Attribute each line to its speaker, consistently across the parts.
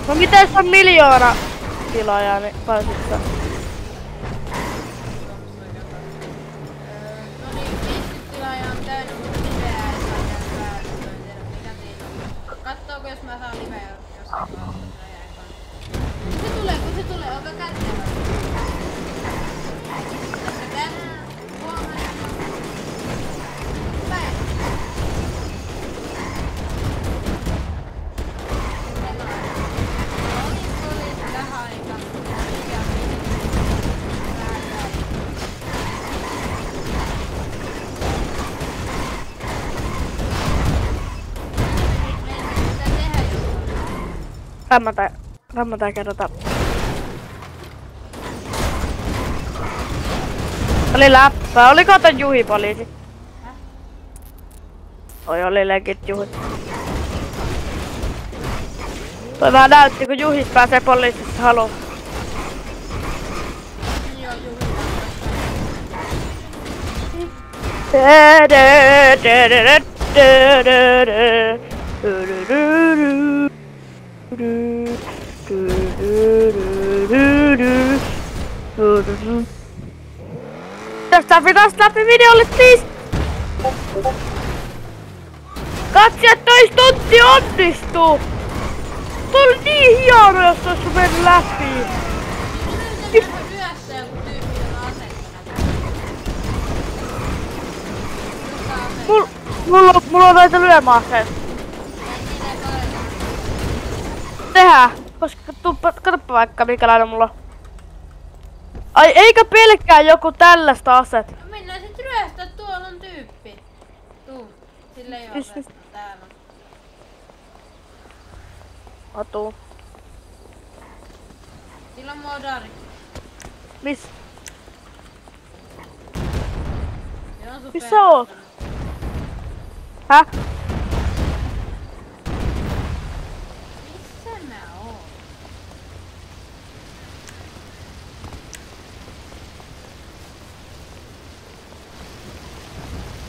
Speaker 1: No miten se on 1 000 000 tilaajaa, niin pääsit sä?
Speaker 2: No niin, 50 tilaajaa on täynnä, mutta liveä ei saa käydä päälle. Mä en tiedä mikä siinä on. Katsooko jos mä saan liveä jossain vaiheessa. Kun se tulee, onko kätevä? Tässä tänään, huomenna. Päivä. Oli tähän aikaan.
Speaker 1: Rammataan kerrotaan. Oli läppää. Oliko tän Juhi poliisi? Oi oli legit Juhi. Toi vähän näytti kun Juhis pääsee poliisissa haluun.
Speaker 2: Joo, Juhi.
Speaker 1: Tästä pitäis läpi videolle please! Katsi, että toi stuntti onnistuu! Toi oli niin hieno, jos ois mennyt läpi!
Speaker 2: Yössä joku tyyppi on asettuna.
Speaker 1: Mulla on näitä lyömäaseet. Tehdään, koska katsoppa vaikka minkälainen mulla on. Ai eikä pelkkää joku tällaista aset.
Speaker 2: No mennään sit ryöstää, tuolla on tyyppi. Tuu, sillä ei oo asetta, täällä on.
Speaker 1: Atuu.
Speaker 2: Sillä on modari.
Speaker 1: Miss?
Speaker 2: Se on
Speaker 1: Missä oot? Häh?
Speaker 2: Missä mä oon?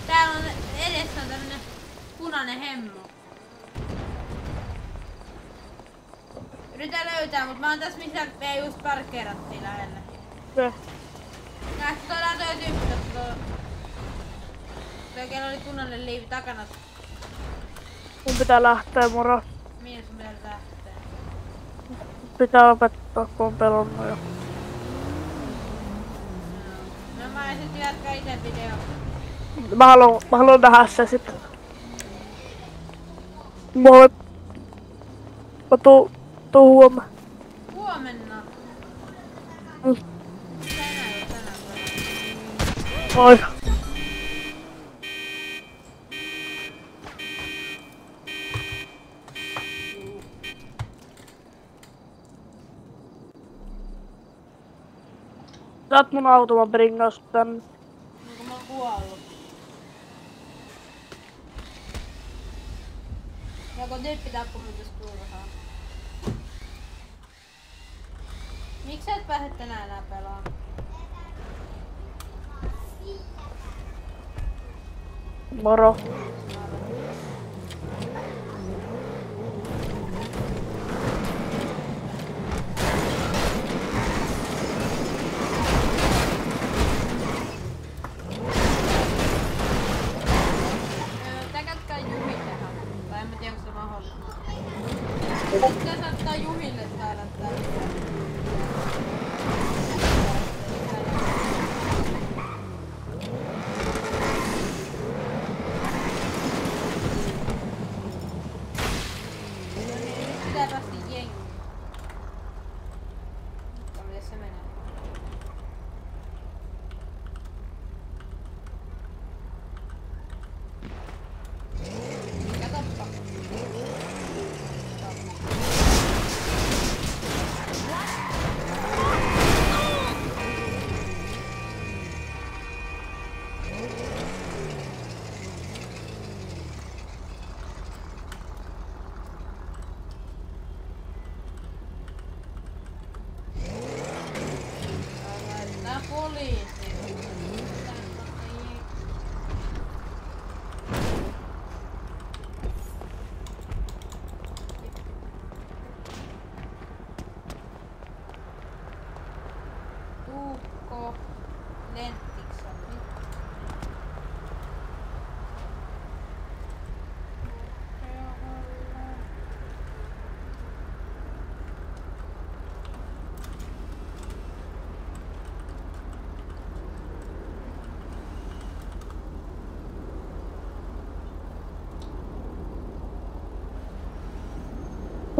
Speaker 2: Täällä on edessä tämmönen punainen hemmo. Yritän löytää, mut mä oon tässä missä me just parkkeerattiin lähellä. Näetkö tuolla toi tyyppi tuo kello oli punainen liivi takana.
Speaker 1: Mun pitää lähteä moro.
Speaker 2: Minne sun pitää lähteä?
Speaker 1: Pitää lopettaa kun on pelonnut jo.
Speaker 2: No mä sit jatkaa ite video.
Speaker 1: Mä haluan nähdä se sit. Moi. Mä tuun huomenna.
Speaker 2: Huomenna?
Speaker 1: Mm.
Speaker 2: Tänään.
Speaker 1: Moi. Saat mun automa bringaus tänne.
Speaker 2: Onko mä oon kuollut? Joko tyyppi tappu mut jos turhaa? Miksi sä et pääse tänään enää pelaamaan?
Speaker 1: Moro.
Speaker 2: Täkätkää Juhi tähän. Tai en mä tiedä onko se mahdollista. Pitäis ottaa Juhille saada tää. Pitää päästä jengiin. Miten se menee? Katoppa.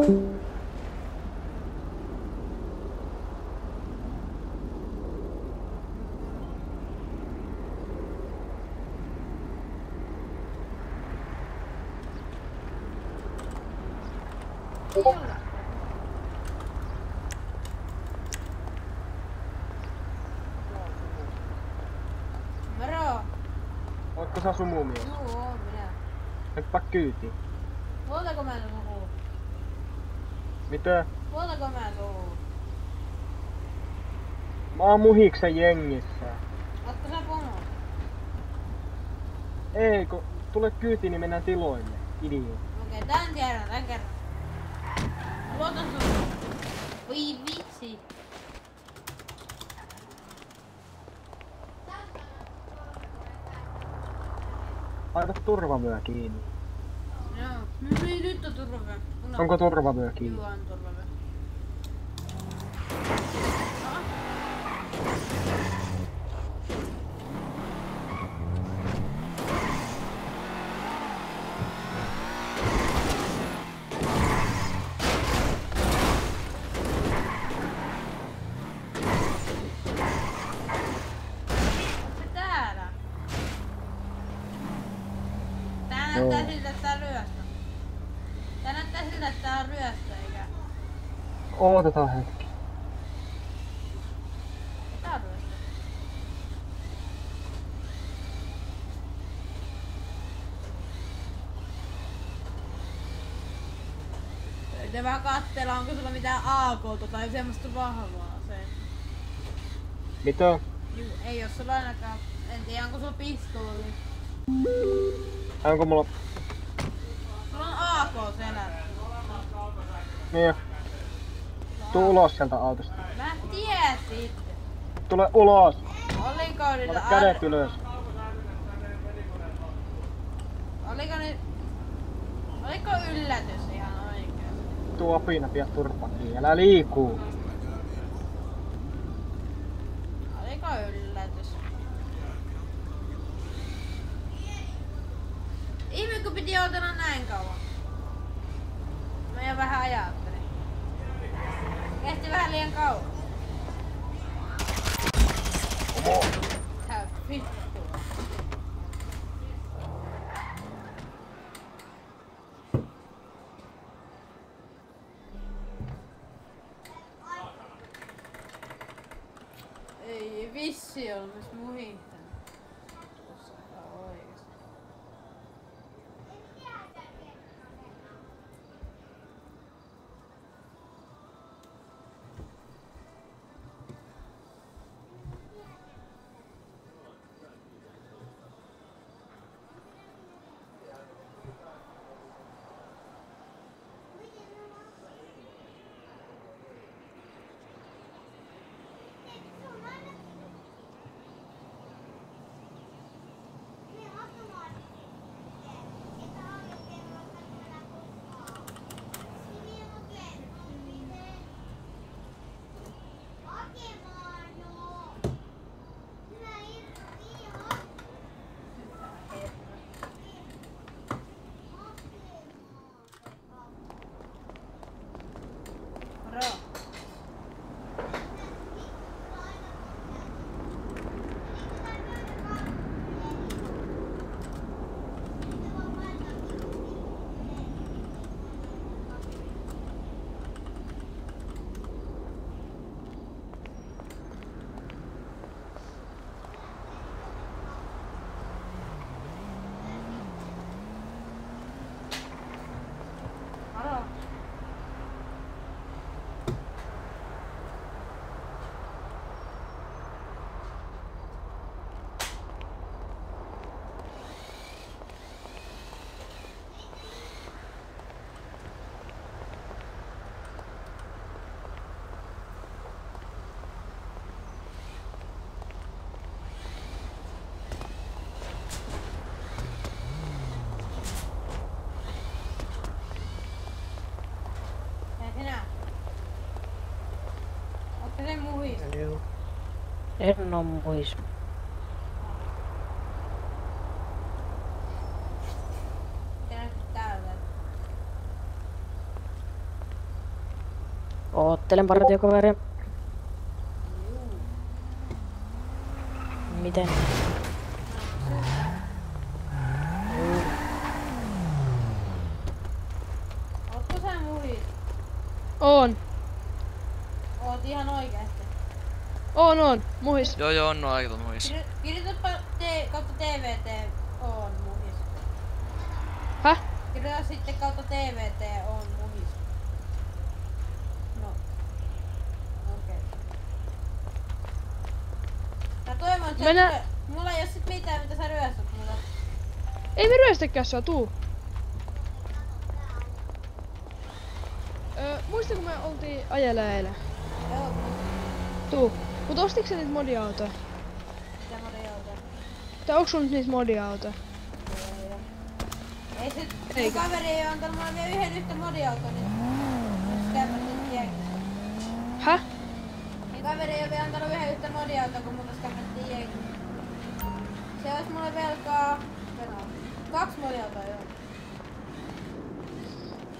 Speaker 2: Moro!
Speaker 3: Ootko sä sumumies?
Speaker 2: Juu, oon minä.
Speaker 3: Hyppää kyytiin.
Speaker 2: Huoltako mä suhun?
Speaker 3: Mitä?
Speaker 2: Huoltako mä suhun?
Speaker 3: Mä oon muhiksen jengissä.
Speaker 2: Ootko sä pomo?
Speaker 3: Ei, kun tule kyytiin, niin mennään tiloille. Idiot.
Speaker 2: Okei, tän kerran. Luotan sun. Voi vitsi.
Speaker 3: Laita turvavyö kiinni.
Speaker 2: Joo. Nyt on turvavyö.
Speaker 3: Onko turvavyö kiinni?
Speaker 2: Joo, on turvavyö. Näyttää siltä, että tää on ryöstö. Tää näyttää siltä, että tää on ryöstö, eikä...
Speaker 3: Ootetaan hetki.
Speaker 2: Tää on ryöstö. Yritän vähän katsella, onko sulla mitään AK:ta tai semmoista vahvaa se.
Speaker 3: Mitä?
Speaker 2: Juu, ei oo sulla ainakaan. En tiedä, onko sulla pistooli.
Speaker 3: Onko mulla...
Speaker 2: Sulla on AK selällä.
Speaker 3: Niin. Tuu ulos sieltä autosta.
Speaker 2: Mä tiesin.
Speaker 3: Tule ulos!
Speaker 2: Oliko niillä
Speaker 3: Ota kädet ylös.
Speaker 2: Oliko nyt... Oliko yllätys ihan oikeesti?
Speaker 3: Tuu apina, pidä turpaa kiinni. Älä liikuu.
Speaker 2: Oliko yllätys? Ihme kun piti odotella näin kauan. Mä jo vähän ajattelin. Kesti vähän liian kauan. Tää vittu. Ei vissi oo myös muhihtanut. Tuossa ihan oikeesti. Moro. Moro. Hei sinä. Ootko se muhis?
Speaker 4: Joo. En oo muis.
Speaker 2: Mitä näkyy täällä?
Speaker 4: Oottelen partiokaveria. Miten?
Speaker 2: Ootko sä muhis?
Speaker 5: On.
Speaker 2: Oot ihan oikeesti.
Speaker 5: On. Muhis.
Speaker 6: Joo, on aika muis.
Speaker 2: Kirjoitapa kautta TVT on muhis.
Speaker 5: Häh?
Speaker 2: Kirjoita sitten kautta TVT on muhis. No. Okei. Mä toivon, että mulla ei oo sit mitään mitä sä ryöstät mulle.
Speaker 5: Ei me ryöstäkään sua, tuu. Muista kun me oltiin ajelee eilen?
Speaker 2: Joo.
Speaker 5: Tuu. Mut ostiks sä niitä modiautoja?
Speaker 2: Mitä modiautoja?
Speaker 5: Tai onks sulla nyt niitä modiautoja?
Speaker 2: Ei sit,
Speaker 5: Eikä.
Speaker 2: mun kaveri ei oo antanut mulle vielä yhden yhtä modiauton, niin skämmättiin jengissä.
Speaker 5: Häh?
Speaker 2: Niin kaveri ei oo vielä antanut yhden yhtä modiauton, kun multa skämmättiin jengissä. Se ois mulle velkaa... 2 modiautoa joo.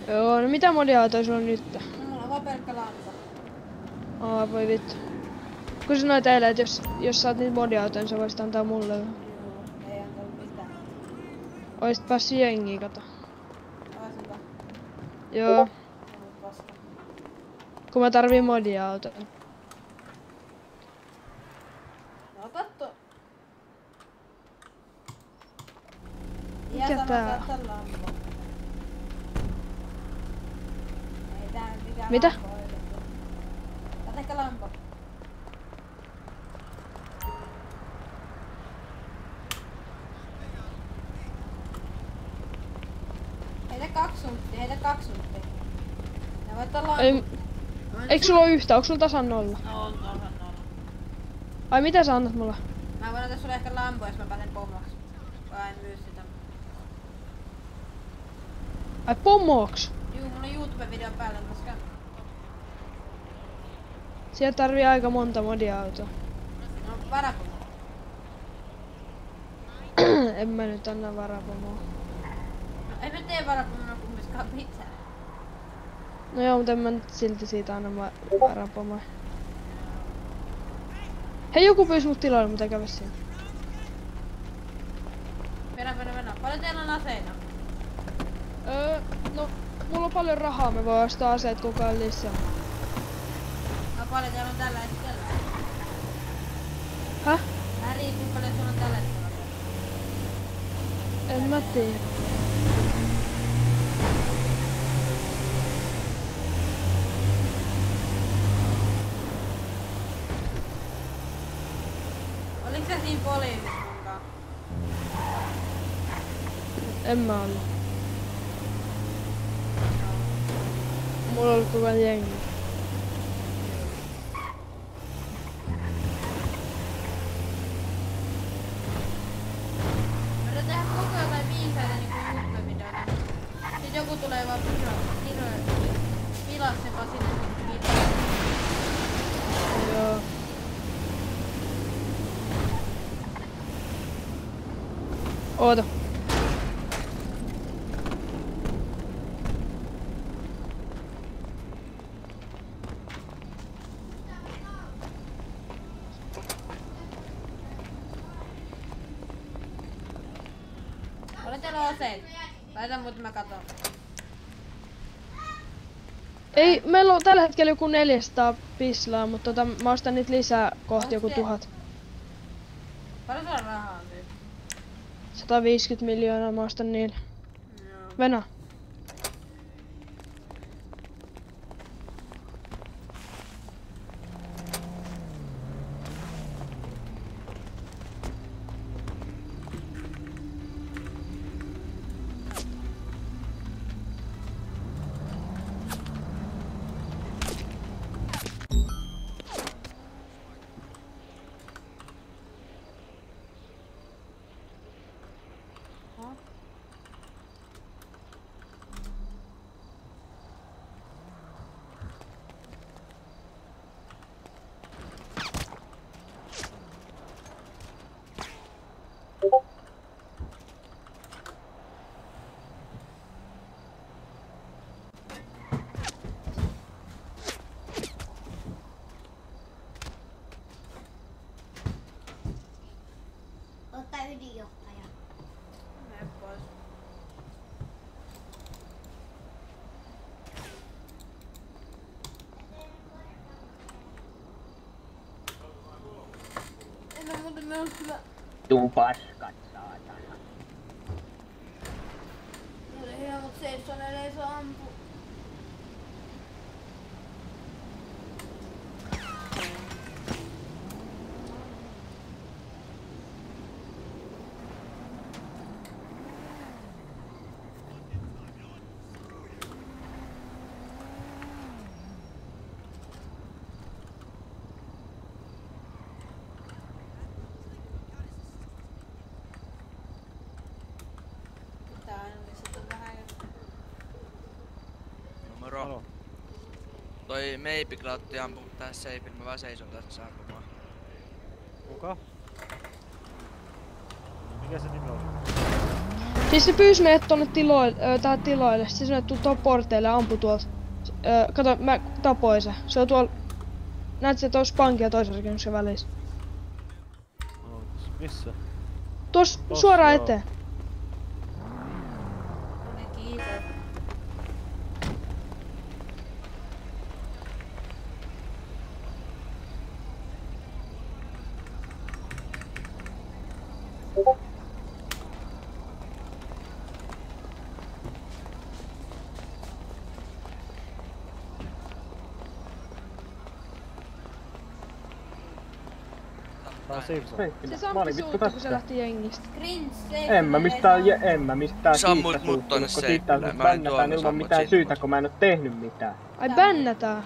Speaker 5: Joo, no mitä modiautoja sulla on nyt?
Speaker 2: No mulla on vaan pelkkä lampa.
Speaker 5: Voi vittu. Kun sanoit eilen, että jos saat niitä modiautoja, niin sä voisit antaa mulle.
Speaker 2: Joo, ei antanut mitään.
Speaker 5: Oisit päässyt jengiin, kato.
Speaker 2: Oisinko?
Speaker 5: Joo,
Speaker 2: Ollut vasta.
Speaker 5: kun mä tarviin modiautoja.
Speaker 2: No katso.
Speaker 5: Mikä tää on?
Speaker 2: Katso lampu. Ei tää nyt mikään
Speaker 5: Mitä?
Speaker 2: lampu oikeesti. Kat ehkä lampu. Heitä 2 sunttia. Ja voit olla lampu.
Speaker 5: Eikö sulla oo yhtä? Onko sulla tasan 0?
Speaker 2: No on nolla.
Speaker 5: Ai mitä sä annat mulle?
Speaker 2: Mä voin antaa sulle ehkä lampu, jos mä pääsen pomoksi. Vai en myy sitä.
Speaker 5: Ai pomoks?
Speaker 2: Juu, mulla on YouTube-video päällä, koska...
Speaker 5: Sieltä tarvii aika monta modiautoa.
Speaker 2: No varapomo.
Speaker 5: En mä nyt anna varapomoa.
Speaker 2: No ei mä tee varapomona kummiskaan mitään.
Speaker 5: No joo, mutta en mä nyt silti siitä anna varapomoa. Hei, joku pyysi mut tilalle, mutta kävi siinä.
Speaker 2: Venä. Paljon teillä on aseita?
Speaker 5: No, mulla on paljon rahaa, me voi ostaa aseet koko ajan lisää.
Speaker 2: No paljon teillä on tällä hetkellä?
Speaker 5: Häh?
Speaker 2: Vähän riippuu paljon sulla on tällä hetkellä.
Speaker 5: En mä tiedä.
Speaker 2: Oliko sä siinä poliisissa munkaan?
Speaker 5: En mä ollut. Mulla on ollut koko ajan jengi.
Speaker 2: Mä yritän tehdä koko jotain viisaita niinku YouTube-videoita. Sit joku tulee vaan pilaa sen vaan sinne videoon.
Speaker 5: Joo. Oota.
Speaker 2: Paljon teillä on aseita? Laita muuten mä katon.
Speaker 5: Ei, meillä on tällä hetkellä joku 400 pislaa, mutta mä ostan niitä lisää kohti joku
Speaker 2: Onks se-
Speaker 5: 1000.
Speaker 2: Paljon sulla rahaa on nyt?
Speaker 5: 150 miljoonaa mä ostan niille.
Speaker 2: Joo.
Speaker 5: Venä.
Speaker 2: on kyllä.
Speaker 3: Tuu paskat, saatana.
Speaker 2: Oli hyvä, mut Seissonen ei saa ampua. Tää ainakin sit on vähän.
Speaker 6: Moro. Toi Meipikla-otti ampuu tää seifin, mä vaan seison tässä ampumaan.
Speaker 7: Kuka? Mikä se nimi oli?
Speaker 5: Siis se pyysi meidät tonne tähän tiloille. Se sanoi, että tuu tuohon porteille ja ampu tuolta. Kato, mä tapoin se. Se on tuolla... Näet se tuossa pankin ja toisen rakennuksen välissä.
Speaker 7: Missä?
Speaker 5: Tuossa suoraan
Speaker 7: joo.
Speaker 5: eteen.
Speaker 2: Ne kiitos.
Speaker 7: Tää on Simpson.
Speaker 5: Se
Speaker 3: Heikkilä, mä
Speaker 5: sampi
Speaker 3: olin vittu
Speaker 5: suutta, kun se
Speaker 3: tässä.
Speaker 5: lähti jengistä.
Speaker 2: Cringe
Speaker 3: En mä mistään
Speaker 6: Sammut
Speaker 3: siitä
Speaker 6: mut tonne
Speaker 3: suuttunut, kun siitä
Speaker 6: seipille. Mä olin
Speaker 3: bännätään
Speaker 6: tuomassa
Speaker 3: ilman
Speaker 6: mut
Speaker 3: mitään
Speaker 6: siitä
Speaker 3: syytä,
Speaker 6: pois.
Speaker 3: kun mä en oo tehnyt mitään.
Speaker 5: Ai bännätään.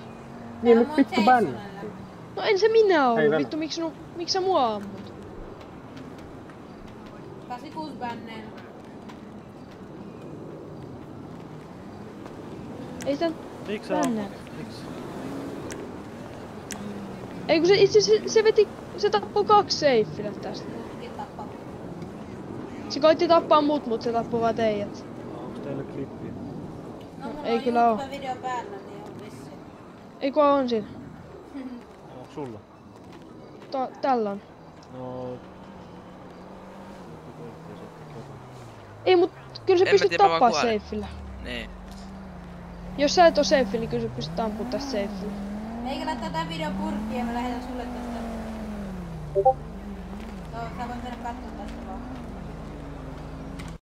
Speaker 3: Niin mut vittu bännättiin.
Speaker 5: No en se minä
Speaker 3: Ei
Speaker 5: ollut.
Speaker 3: välä.
Speaker 5: Vittu, miksi sä mua ammut?
Speaker 2: 86 bänneen.
Speaker 5: Ei sitä...
Speaker 7: Miksi sä
Speaker 5: Tänne.
Speaker 7: ammut? Miksi?
Speaker 5: Ei kun se itse se veti... Se tappoi 2 seifillä tästä.
Speaker 2: Muutkin tappaa.
Speaker 5: Se koitti tappaa mut se tappoi vaan teijät.
Speaker 7: Onks teillä klippiä?
Speaker 2: No mulla
Speaker 5: Ei
Speaker 2: on
Speaker 5: kyllä oo.
Speaker 2: YouTube-video päällä, niin on vissiin.
Speaker 5: Ei kun on siinä.
Speaker 7: Onks sulla?
Speaker 5: Tällä on.
Speaker 7: No...
Speaker 5: Ei mut kyllä se
Speaker 6: En mä
Speaker 5: pystyt
Speaker 6: tiedä, mä vaan
Speaker 5: tappaa
Speaker 6: kuolen.
Speaker 5: seifillä.
Speaker 6: Niin.
Speaker 5: Jos sä et oo seifillä, niin kyllä sä pystyt ampua tästä seifillä.
Speaker 2: Eikä laittaa tää video purkkiin ja mä lähetän sulle tästä. Joo, sä voit mennä katsomaan tästä vaan.